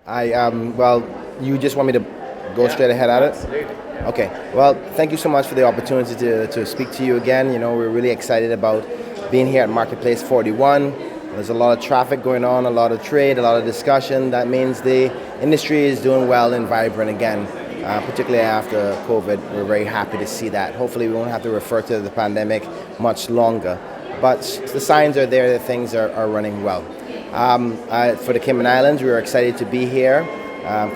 Well, you just want me to go straight ahead at it? Absolutely. Yeah. Okay. Well, thank you so much for the opportunity to speak to you again. We're really excited about being here at Marketplace 41. There's a lot of traffic going on, a lot of trade, a lot of discussion. That means the industry is doing well and vibrant again, particularly after COVID. We're very happy to see that. Hopefully we won't have to refer to the pandemic much longer. But the signs are there that things are running well. For the Cayman Islands, we are excited to be here,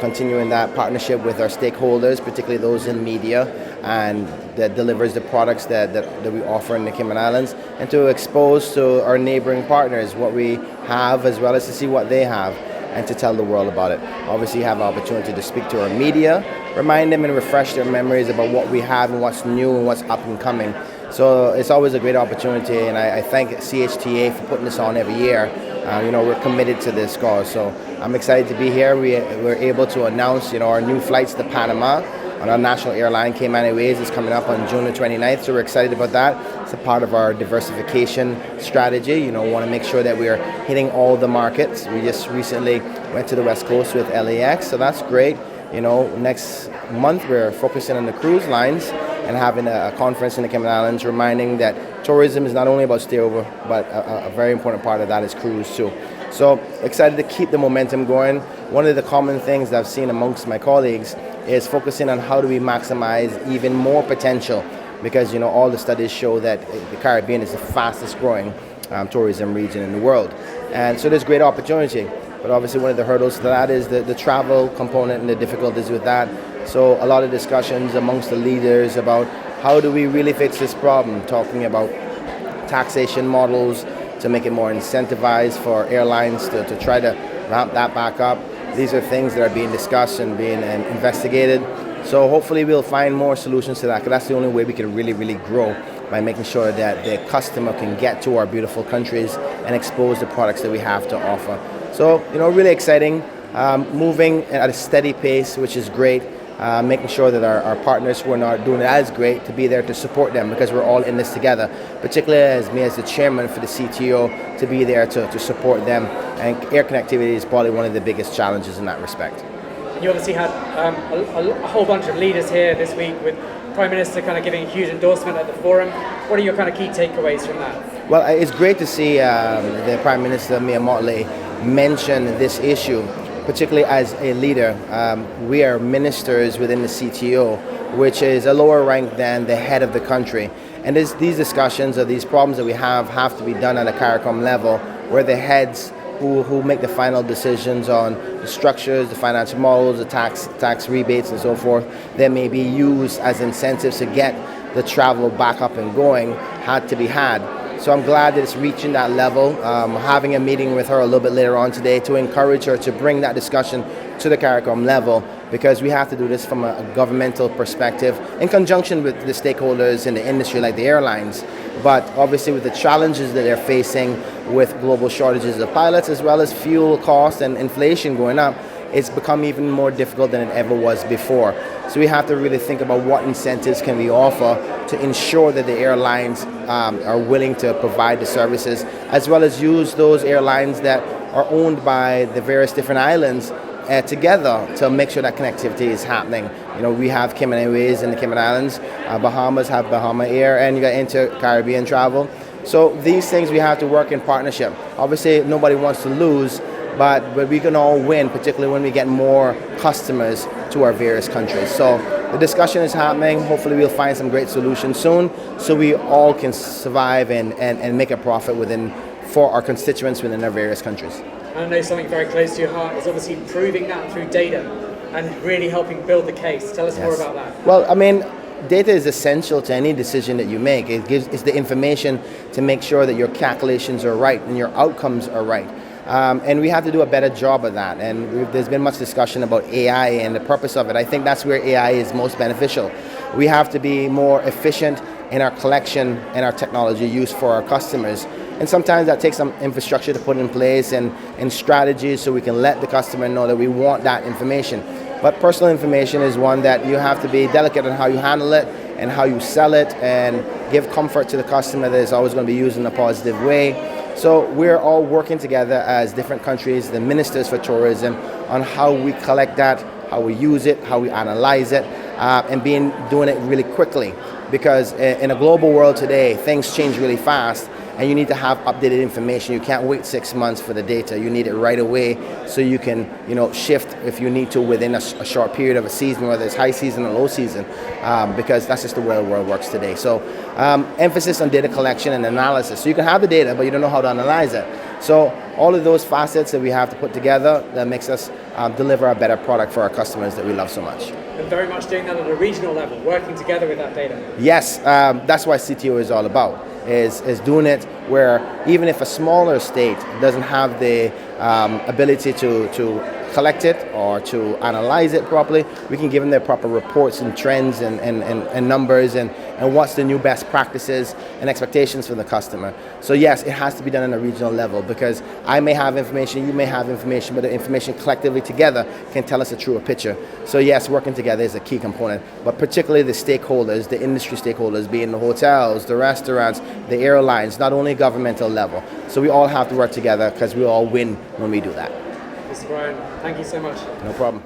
continuing that partnership with our stakeholders, particularly those in media, and that delivers the products that we offer in the Cayman Islands, and to expose to our neighboring partners what we have as well as to see what they have and to tell the world about it. Obviously, you have an opportunity to speak to our media, remind them and refresh their memories about what we have and what's new and what's up and coming. So it's always a great opportunity, and I thank CHTA for putting this on every year. We're committed to this cause, so I'm excited to be here. We're able to announce, our new flights to Panama on our national airline, Cayman Airways, is coming up on June the 29th, so we're excited about that. It's a part of our diversification strategy. We want to make sure that we're hitting all the markets. We just recently went to the West Coast with LAX, so that's great. Next month we're focusing on the cruise lines and having a conference in the Cayman Islands, reminding that tourism is not only about stayover, but a very important part of that is cruise too. So excited to keep the momentum going. One of the common things that I've seen amongst my colleagues is focusing on how do we maximize even more potential, because all the studies show that the Caribbean is the fastest growing tourism region in the world. And so there's great opportunity. But obviously one of the hurdles to that is the travel component and the difficulties with that. So a lot of discussions amongst the leaders about how do we really fix this problem, talking about taxation models to make it more incentivized for airlines to try to ramp that back up. These are things that are being discussed and being investigated. So hopefully we'll find more solutions to that, because that's the only way we can really, really grow, by making sure that the customer can get to our beautiful countries and expose the products that we have to offer. So, really exciting, moving at a steady pace, which is great, making sure that our partners who are not doing it as great, to be there to support them, because we're all in this together, particularly as me as the chairman for the CTO, to be there to support them. And air connectivity is probably one of the biggest challenges in that respect. You obviously had a whole bunch of leaders here this week, with Prime Minister kind of giving a huge endorsement at the forum. What are your kind of key takeaways from that? Well, it's great to see the Prime Minister, Mia Mottley, mention this issue, particularly as a leader. We are ministers within the CTO, which is a lower rank than the head of the country. And these discussions or these problems that we have to be done at a CARICOM level, where the heads who make the final decisions on the structures, the financial models, the tax rebates and so forth, that may be used as incentives to get the travel back up and going, had to be had. So I'm glad that it's reaching that level. Having a meeting with her a little bit later on today to encourage her to bring that discussion to the CARICOM level, because we have to do this from a governmental perspective in conjunction with the stakeholders in the industry like the airlines. But obviously with the challenges that they're facing with global shortages of pilots, as well as fuel costs and inflation going up, it's become even more difficult than it ever was before. So we have to really think about what incentives can we offer to ensure that the airlines are willing to provide the services, as well as use those airlines that are owned by the various different islands together to make sure that connectivity is happening. We have Cayman Airways in the Cayman Islands, Bahamas have Bahama Air, and you got inter-Caribbean travel. So these things we have to work in partnership. Obviously nobody wants to lose, but we can all win, particularly when we get more customers to our various countries. So the discussion is happening. Hopefully we'll find some great solutions soon, so we all can survive and make a profit for our constituents within our various countries. I know something very close to your heart is obviously proving that through data and really helping build the case. Tell us more about that. Well, data is essential to any decision that you make. It's the information to make sure that your calculations are right and your outcomes are right. And we have to do a better job of that. And there's been much discussion about AI and the purpose of it. I think that's where AI is most beneficial. We have to be more efficient in our collection and our technology use for our customers. And sometimes that takes some infrastructure to put in place and strategies so we can let the customer know that we want that information. But personal information is one that you have to be delicate on how you handle it and how you sell it, and give comfort to the customer that it's always going to be used in a positive way. So we're all working together as different countries, the ministers for tourism, on how we collect that, how we use it, how we analyze it, and doing it really quickly. Because in a global world today, things change really fast, and you need to have updated information. You can't wait 6 months for the data. You need it right away, so you can, shift if you need to within a short period of a season, whether it's high season or low season, because that's just the way the world works today. So emphasis on data collection and analysis. So you can have the data, but you don't know how to analyze it. So all of those facets that we have to put together that makes us deliver a better product for our customers that we love so much. And very much doing that at a regional level, working together with that data. Yes, that's what CTO is all about, is doing it where even if a smaller state doesn't have the ability to collect it or to analyze it properly, we can give them their proper reports and trends and numbers and what's the new best practices and expectations for the customer. So yes, it has to be done on a regional level, because I may have information, you may have information, but the information collectively together can tell us a truer picture. So yes, working together is a key component, but particularly the stakeholders, the industry stakeholders, being the hotels, the restaurants, the airlines, not only governmental level. So we all have to work together, because we all win when we do that. Mr. Bryan, thank you so much. No problem.